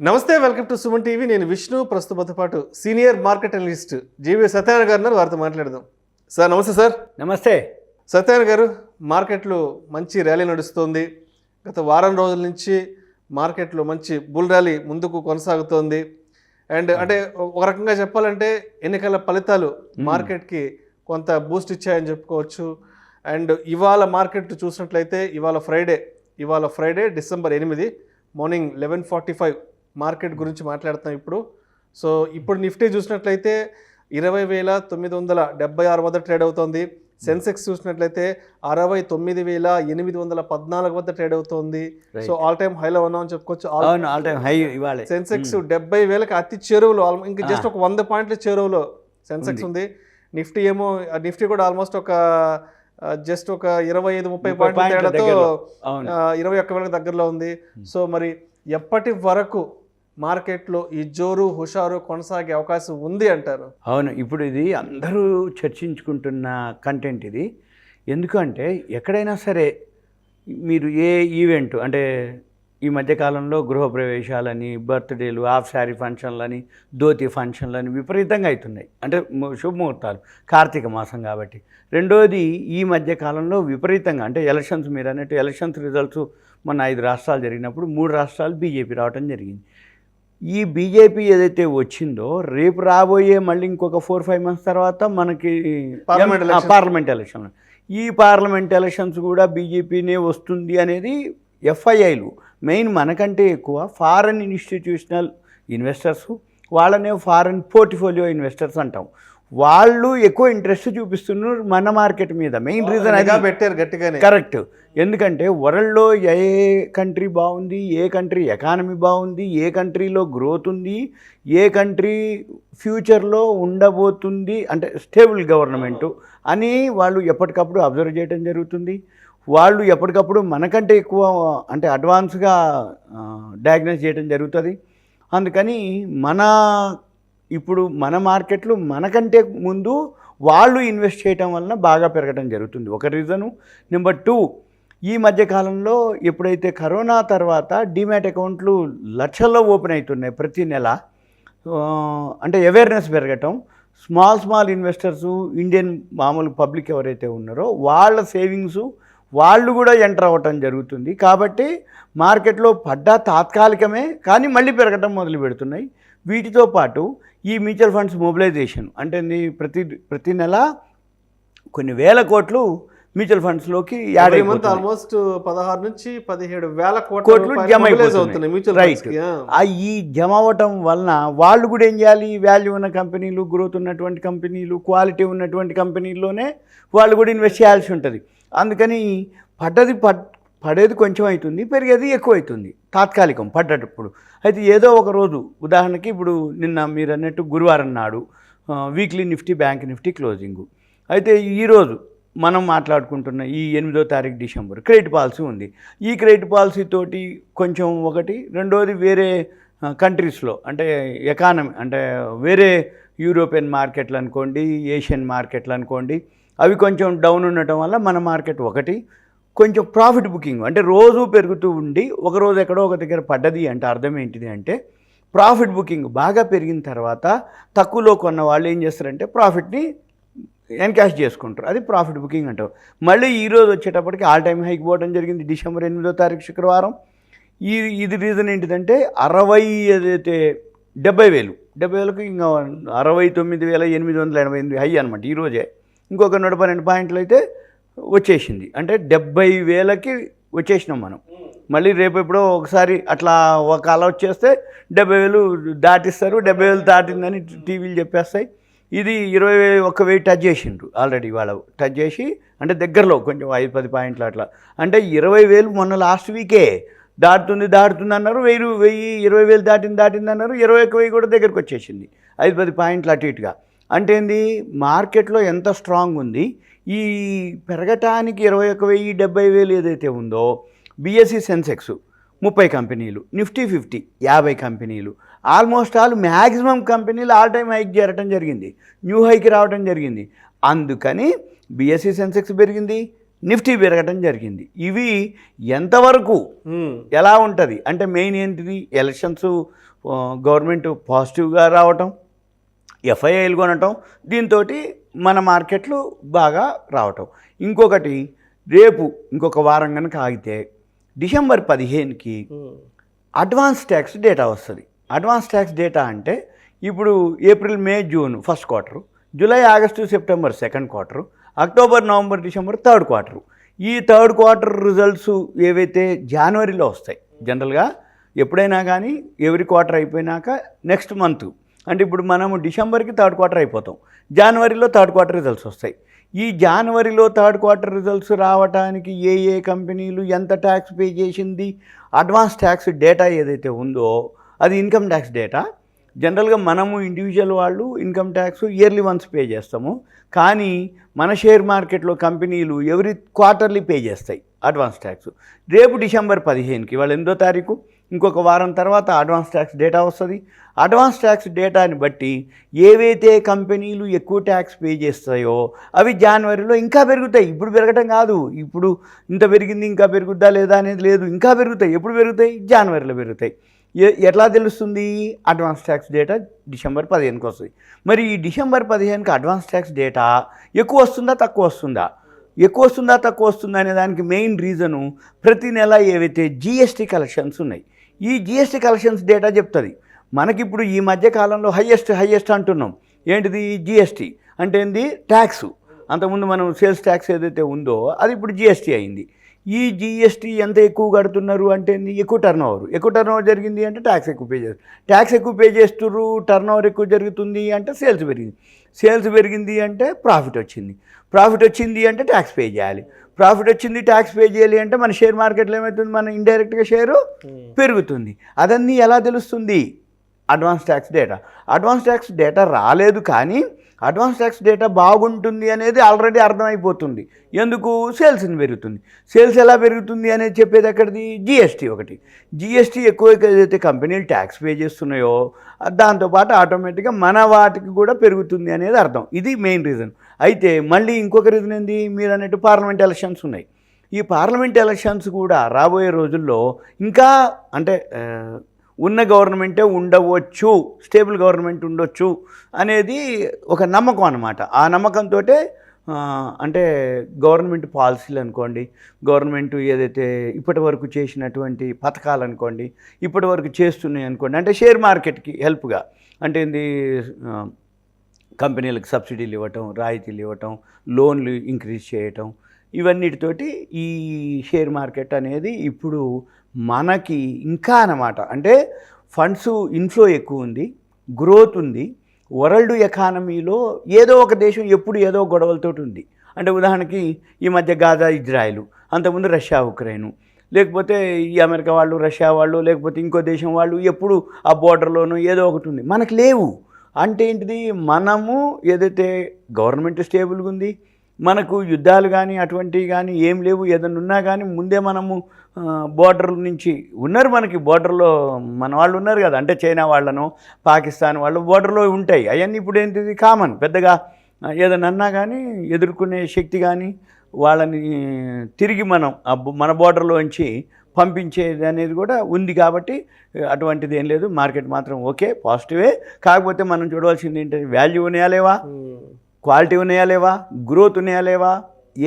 నమస్తే, welcome to Suman TV. నేను విష్ణు. ప్రస్తుతంతో పాటు senior market analyst GV Satyanarayana గారు ఉన్నారు. వారితో మాట్లాడదాం. సార్ నమస్తే. సార్ నమస్తే. సత్యనారాయణ గారు, మార్కెట్లో మంచి ర్యాలీ నడుస్తుంది. గత వారం రోజుల నుంచి మార్కెట్లో మంచి బుల్ ర్యాలీ ముందుకు కొనసాగుతోంది. అండ్ అంటే ఒక రకంగా చెప్పాలంటే ఎన్నికల ఫలితాలు మార్కెట్కి కొంత బూస్ట్ ఇచ్చాయని చెప్పుకోవచ్చు. అండ్ ఇవాళ మార్కెట్ చూసినట్లయితే ఇవాళ ఫ్రైడే డిసెంబర్ 8 మార్నింగ్ 11:45 మార్కెట్ గురించి మాట్లాడుతున్నాం ఇప్పుడు. సో ఇప్పుడు నిఫ్టీ చూసినట్లయితే 20,976 వద్ద ట్రేడ్ అవుతోంది. సెన్సెక్స్ చూసినట్లయితే 69,814 వద్ద ట్రేడ్ అవుతోంది. సో ఆల్ టైమ్ హైలో ఉన్నామని చెప్పుకోవచ్చు. సెన్సెక్స్ 70,000కి అతి చెరువులో, ఇంకా జస్ట్ ఒక 100 పాయింట్ల చెరువులో సెన్సెక్స్ ఉంది. నిఫ్టీ కూడా ఆల్మోస్ట్ ఒక జస్ట్ ఒక 25-30 పాయింట్ల తేడాతో 21,000 దగ్గరలో ఉంది. సో మరి ఎప్పటి వరకు మార్కెట్లో ఈ జోరు హుషారు కొనసాగే అవకాశం ఉంది అంటారు? అవును, ఇప్పుడు ఇది అందరూ చర్చించుకుంటున్న కంటెంట్ ఇది. ఎందుకంటే ఎక్కడైనా సరే మీరు ఏ ఈవెంట్ అంటే ఈ మధ్యకాలంలో గృహప్రవేశాలని, బర్త్డేలు, హాఫ్ శారీ ఫంక్షన్లని, ధోతి ఫంక్షన్లని విపరీతంగా అవుతున్నాయి. అంటే శుభముహూర్తాలు, కార్తీక మాసం కాబట్టి. రెండోది ఈ మధ్యకాలంలో విపరీతంగా అంటే ఎలక్షన్స్, మీరు అన్నట్టు ఎలక్షన్స్ రిజల్ట్స్ మొన్న 5 రాష్ట్రాలు జరిగినప్పుడు 3 రాష్ట్రాలు బీజేపీ రావడం జరిగింది. ఈ బీజేపీ ఏదైతే వచ్చిందో రేపు రాబోయే మళ్ళీ ఇంకొక 4-5 మంత్స్ తర్వాత మనకి పార్లమెంట్ ఎలక్షన్. ఈ పార్లమెంట్ ఎలక్షన్స్ కూడా బీజేపీనే వస్తుంది అనేది ఎఫ్ఐఐలు మెయిన్. మనకంటే ఎక్కువ ఫారెన్ ఇన్స్టిట్యూషనల్ ఇన్వెస్టర్స్, వాళ్ళనే ఫారెన్ పోర్ట్ఫోలియో ఇన్వెస్టర్స్ అంటాం. వాళ్ళు ఎక్కువ ఇంట్రెస్ట్ చూపిస్తున్నారు మన మార్కెట్ మీద. మెయిన్ రీజన్ అదిగా పెట్టారు గట్టిగానే. కరెక్ట్. ఎందుకంటే వరల్డ్లో ఏ కంట్రీ బాగుంది, ఏ కంట్రీ ఎకానమీ బాగుంది, ఏ కంట్రీలో గ్రోత్ ఉంది, ఏ కంట్రీ ఫ్యూచర్లో ఉండబోతుంది, అంటే స్టేబుల్ గవర్నమెంటు అని వాళ్ళు ఎప్పటికప్పుడు అబ్జర్వ్ చేయడం జరుగుతుంది. వాళ్ళు ఎప్పటికప్పుడు మనకంటే ఎక్కువ అంటే అడ్వాన్స్గా డయాగ్నోస్ చేయడం జరుగుతుంది. అందుకని ఇప్పుడు మన మార్కెట్లు మనకంటే ముందు వాళ్ళు ఇన్వెస్ట్ చేయటం వలన బాగా పెరగడం జరుగుతుంది. ఒక రీజను. నెంబర్ 2, ఈ మధ్యకాలంలో ఎప్పుడైతే కరోనా తర్వాత డిమ్యాట్ అకౌంట్లు లక్షల్లో ఓపెన్ అవుతున్నాయి ప్రతి నెల, అంటే అవేర్నెస్ పెరగటం, స్మాల్ ఇన్వెస్టర్సు, ఇండియన్ మామూలు పబ్లిక్ ఎవరైతే ఉన్నారో వాళ్ళ సేవింగ్సు వాళ్ళు కూడా ఎంటర్ అవ్వటం జరుగుతుంది. కాబట్టి మార్కెట్లో పడ్డా తాత్కాలికమే కానీ మళ్ళీ పెరగటం మొదలు పెడుతున్నాయి. వీటితో పాటు ఈ మ్యూచువల్ ఫండ్స్ మొబిలైజేషన్ అంటే ప్రతి నెల కొన్ని వేల కోట్లు మ్యూచువల్ ఫండ్స్లోకి యాడ్ అయిపోతుంది. ఆల్మోస్ట్ 16 నుంచి 17 వేల కోట్లు జమ అయిపోతున్నాయి. రైట్. ఈ జమ అవ్వటం వలన వాళ్ళు కూడా ఏం చేయాలి, వాల్యూ ఉన్న కంపెనీలు, గ్రోత్ ఉన్నటువంటి కంపెనీలు, క్వాలిటీ ఉన్నటువంటి కంపెనీల్లోనే వాళ్ళు కూడా ఇన్వెస్ట్ చేయాల్సి ఉంటుంది. అందుకని పడేది కొంచెం అవుతుంది, పెరిగేది ఎక్కువ అవుతుంది తాత్కాలికం పడ్డప్పుడు. అయితే ఏదో ఒక రోజు, ఉదాహరణకి ఇప్పుడు నిన్న మీరు అన్నట్టు గురువారం నాడు వీక్లీ నిఫ్టీ, బ్యాంక్ నిఫ్టీ క్లోజింగు. అయితే ఈరోజు మనం మాట్లాడుకుంటున్న ఈ 8వ తారీఖు డిసెంబర్ క్రెడిట్ పాలసీ ఉంది. ఈ క్రెడిట్ పాలసీ తోటి కొంచెం ఒకటి. రెండోది వేరే కంట్రీస్లో అంటే ఎకానమీ అంటే వేరే యూరోపియన్ మార్కెట్లు అనుకోండి, ఏషియన్ మార్కెట్లు అనుకోండి, అవి కొంచెం డౌన్ ఉండటం వల్ల మన మార్కెట్ ఒకటి కొంచెం ప్రాఫిట్ బుకింగ్ అంటే రోజు పెరుగుతూ ఉండి ఒకరోజు ఎక్కడో ఒక దగ్గర పడ్డది అంటే అర్థం ఏంటిది అంటే ప్రాఫిట్ బుకింగ్ బాగా పెరిగిన తర్వాత తక్కువలో కొన్న వాళ్ళు ఏం చేస్తారంటే ప్రాఫిట్ని ఎన్కాష్ చేసుకుంటారు. అది ప్రాఫిట్ బుకింగ్ అంటారు. మళ్ళీ ఈరోజు వచ్చేటప్పటికి ఆల్ టైమ్ హైక్ పోవడం జరిగింది డిసెంబర్ 8వ తారీఖు శుక్రవారం. ఇది రీజన్ ఏంటిదంటే 70,000కి ఇంకా 69,888 హై అనమాట ఈరోజే. ఇంకొక 112 పాయింట్లు అయితే వచ్చేసింది. అంటే 70,000కి వచ్చేసినాం మనం. మళ్ళీ రేపు ఎప్పుడో ఒకసారి అట్లా ఒక అలా వచ్చేస్తే 70,000 దాటిస్తారు. 70,000 దాటిందని టీవీలు చెప్పేస్తాయి. ఇది 21,000 టచ్ చేసిండ్రు ఆల్రెడీ. వాళ్ళు టచ్ చేసి అంటే దగ్గరలో కొంచెం 5-10 పాయింట్లు అట్లా. అంటే 20,000 మొన్న లాస్ట్ వీకే దాటుతుంది అన్నారు. 20,000 దాటింది అన్నారు. 21,000 కూడా దగ్గరకు వచ్చేసింది. 5-10 పాయింట్లు అటు ఇటుగా. అంటే ఏంది, మార్కెట్లో ఎంత స్ట్రాంగ్ ఉంది. ఈ పెరగటానికి 21,000, 70,000 ఏదైతే ఉందో, బిఎస్సి సెన్సెక్స్ 30 కంపెనీలు, నిఫ్టీ 50 50 కంపెనీలు, ఆల్మోస్ట్ ఆల్ మ్యాక్సిమం కంపెనీలు ఆల్ టైమ్ హైక్ చేరటం జరిగింది, న్యూ హైకి రావడం జరిగింది. అందుకని బిఎస్సి సెన్సెక్స్ పెరిగింది, నిఫ్టీ పెరగటం జరిగింది. ఇవి ఎంతవరకు ఎలా ఉంటుంది అంటే మెయిన్ ఏంటిది, ఎలక్షన్స్ గవర్నమెంట్ పాజిటివ్గా రావటం, ఎఫ్ఐఐలు కొనటం, దీంతో మన మార్కెట్లు బాగా రావటం. ఇంకొకటి, రేపు ఇంకొక వారం కనుక ఆగితే డిసెంబర్ 15కి అడ్వాన్స్ ట్యాక్స్ డేటా వస్తుంది. అడ్వాన్స్ ట్యాక్స్ డేటా అంటే ఇప్పుడు April, May, June first quarter, July, August, September second quarter, October, November, December third quarter. ఈ థర్డ్ క్వార్టర్ రిజల్ట్స్ ఏవైతే జనవరిలో వస్తాయి, జనరల్గా ఎప్పుడైనా కానీ ఎవ్రీ క్వార్టర్ అయిపోయినాక నెక్స్ట్ మంత్, అంటే ఇప్పుడు మనము డిసెంబర్కి థర్డ్ క్వార్టర్ అయిపోతాం, జనవరిలో థర్డ్ క్వార్టర్ రిజల్ట్స్ వస్తాయి. ఈ జనవరిలో థర్డ్ క్వార్టర్ రిజల్ట్స్ రావడానికి ఏ కంపెనీలు ఎంత ట్యాక్స్ పే చేసింది, అడ్వాన్స్ ట్యాక్స్ డేటా ఏదైతే ఉందో అది ఇన్కమ్ ట్యాక్స్ డేటా. జనరల్గా మనము ఇండివిజువల్ వాళ్ళు income tax yearly once pay చేస్తాము, కానీ మన షేర్ మార్కెట్లో కంపెనీలు ఎవ్రీ క్వార్టర్లీ పే చేస్తాయి అడ్వాన్స్ ట్యాక్స్. రేపు డిసెంబర్ 15కి, వాళ్ళు 8వ తారీఖు, ఇంకొక వారం తర్వాత అడ్వాన్స్ ట్యాక్స్ డేటా వస్తుంది. అడ్వాన్స్ ట్యాక్స్ డేటాని బట్టి ఏవైతే కంపెనీలు ఎక్కువ ట్యాక్స్ పే చేస్తాయో అవి జనవరిలో ఇంకా పెరుగుతాయి. ఇప్పుడు పెరగటం కాదు, ఇప్పుడు ఇంత పెరిగింది ఇంకా పెరుగుద్దా లేదా అనేది లేదు, ఇంకా పెరుగుతాయి. ఎప్పుడు పెరుగుతాయి? జనవరిలో పెరుగుతాయి. ఎట్లా తెలుస్తుంది? అడ్వాన్స్ ట్యాక్స్ డేటా డిసెంబర్ 15కి వస్తుంది. మరి ఈ డిసెంబర్ 15కి అడ్వాన్స్ ట్యాక్స్ డేటా ఎక్కువ వస్తుందా తక్కువ వస్తుందా? ఎక్కువ వస్తుందా తక్కువ వస్తుందా అనే దానికి మెయిన్ రీజను ప్రతి నెల ఏవైతే జిఎస్టీ కలెక్షన్స్ ఉన్నాయి, ఈ జిఎస్టీ కలెక్షన్స్ డేటా చెప్తుంది. మనకిప్పుడు ఈ మధ్య కాలంలో హైయెస్ట్ అంటున్నాం. ఏంటిది? జిఎస్టీ అంటే ఏంది? ట్యాక్స్. అంతకుముందు మనం సేల్స్ ట్యాక్స్ ఏదైతే ఉందో అది ఇప్పుడు జిఎస్టీ అయింది. ఈ జిఎస్టీ ఎంత ఎక్కువ కడుతున్నారు అంటే ఎక్కువ టర్న్ ఓవర్ జరిగింది అంటే ట్యాక్స్ ఎక్కువ పే చేస్తారు. ట్యాక్స్ ఎక్కువ పే చేస్తున్నారు, టర్న్ ఓవర్ ఎక్కువ జరుగుతుంది అంటే సేల్స్ పెరిగింది అంటే ప్రాఫిట్ వచ్చింది అంటే ట్యాక్స్ పే చేయాలి. ప్రాఫిట్ వచ్చింది, ట్యాక్స్ పే చేయాలి అంటే మన షేర్ మార్కెట్లో ఏమవుతుంది? మన ఇండైరెక్ట్గా షేరు పెరుగుతుంది. అదన్నీ ఎలా తెలుస్తుంది? అడ్వాన్స్ ట్యాక్స్ డేటా రాలేదు, కానీ అడ్వాన్స్ ట్యాక్స్ డేటా బాగుంటుంది అనేది ఆల్రెడీ అర్థమైపోతుంది. ఎందుకు? సేల్స్ని పెరుగుతుంది. సేల్స్ ఎలా పెరుగుతుంది అనేది చెప్పేది ఎక్కడిది? జిఎస్టీ. ఒకటి జిఎస్టీ ఎక్కువ ఏదైతే కంపెనీలు ట్యాక్స్ పే చేస్తున్నాయో దాంతోపాటు ఆటోమేటిక్గా మన వాటికి కూడా పెరుగుతుంది అనేది అర్థం. ఇది మెయిన్ రీజన్. అయితే మళ్ళీ ఇంకొక రీజన్ ఏంది? మీరు అన్నట్టు పార్లమెంట్ ఎలక్షన్స్ ఉన్నాయి. ఈ పార్లమెంట్ ఎలక్షన్స్ కూడా రాబోయే రోజుల్లో ఇంకా అంటే ఉన్న గవర్నమెంటే ఉండవచ్చు, స్టేబుల్ గవర్నమెంట్ ఉండొచ్చు అనేది ఒక నమ్మకం అన్నమాట. ఆ నమ్మకంతో అంటే గవర్నమెంట్ పాలసీలు అనుకోండి, గవర్నమెంట్ ఏదైతే ఇప్పటి వరకు చేసినటువంటి పథకాలు అనుకోండి, ఇప్పటి వరకు చేస్తున్నాయి అనుకోండి, అంటే షేర్ మార్కెట్కి హెల్ప్గా, అంటే ఏంది, కంపెనీలకు సబ్సిడీలు ఇవ్వటం, రాయితీలు ఇవ్వటం, లోన్లు ఇంక్రీజ్ చేయటం, ఇవన్నిటితోటి ఈ షేర్ మార్కెట్ అనేది ఇప్పుడు మనకి ఇంకా అన్నమాట. అంటే ఫండ్స్ ఇన్ఫ్లో ఎక్కువ ఉంది, గ్రోత్ ఉంది. వరల్డ్ ఎకానమీలో ఏదో ఒక దేశం ఎప్పుడు ఏదో గొడవలతో ఉంది. అంటే ఉదాహరణకి ఈ మధ్య గాజా, ఇజ్రాయిల్, అంతకుముందు రష్యా, ఉక్రెయిన్, లేకపోతే ఈ అమెరికా వాళ్ళు, రష్యా వాళ్ళు, లేకపోతే ఇంకో దేశం వాళ్ళు, ఎప్పుడు ఆ బోర్డర్లోనూ ఏదో ఒకటి ఉంది. మనకు లేవు. అంటే ఏంటిది? మనము ఏదైతే గవర్నమెంట్ స్టేబుల్గా ఉంది, మనకు యుద్ధాలు కానీ అటువంటివి కానీ ఏం లేవు. ఏదైనా ఉన్నా కానీ ముందే మనము బోర్డర్ నుంచి ఉన్నారు, మనకి బోర్డర్లో మన వాళ్ళు ఉన్నారు కదా, అంటే చైనా వాళ్ళను, పాకిస్తాన్ వాళ్ళు బోర్డర్లో ఉంటాయి. అవన్నీ ఇప్పుడు ఏంటిది? కామన్. పెద్దగా ఏదైనా అన్నా కానీ ఎదుర్కొనే శక్తి కానీ వాళ్ళని తిరిగి మనం మన బోర్డర్లోంచి పంపించేది అనేది కూడా ఉంది. కాబట్టి అటువంటిది ఏం లేదు. మార్కెట్ మాత్రం ఓకే, పాజిటివే. కాకపోతే మనం చూడవలసింది ఏంటంటే వాల్యూ ఉన్నాయా లేవా, క్వాలిటీ ఉన్నాయా లేవా, గ్రోత్ ఉన్నాయా లేవా,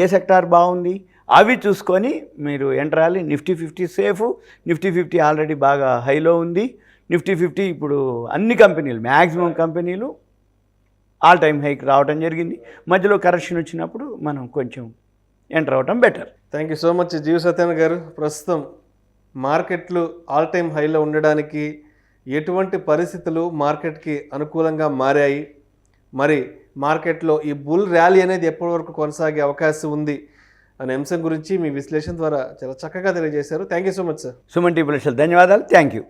ఏ సెక్టార్ బాగుంది, అవి చూసుకొని మీరు ఎంటర్ అవ్వాలి. Nifty 50 safe. నిఫ్టీ 50 ఆల్రెడీ బాగా హైలో ఉంది. నిఫ్టీ 50 ఇప్పుడు అన్ని కంపెనీలు, మ్యాక్సిమం కంపెనీలు ఆల్ టైమ్ హైకి రావడం జరిగింది. మధ్యలో కరెక్షన్ వచ్చినప్పుడు మనం కొంచెం ఎంటర్ అవ్వటం better. Thank you so much జీవ సత్యనారాయణ గారు. ప్రస్తుతం మార్కెట్లు ఆల్ టైమ్ హైలో ఉండడానికి ఎటువంటి పరిస్థితులు మార్కెట్కి అనుకూలంగా మారాయి, మరి మార్కెట్లో ఈ బుల్ ర్యాలీ అనేది ఎప్పటి వరకు కొనసాగే అవకాశం ఉంది అనే అంశం గురించి మీ విశ్లేషణ ద్వారా చాలా చక్కగా తెలియజేశారు. Thank you so much sir. Suman TV ధన్యవాదాలు. Thank you.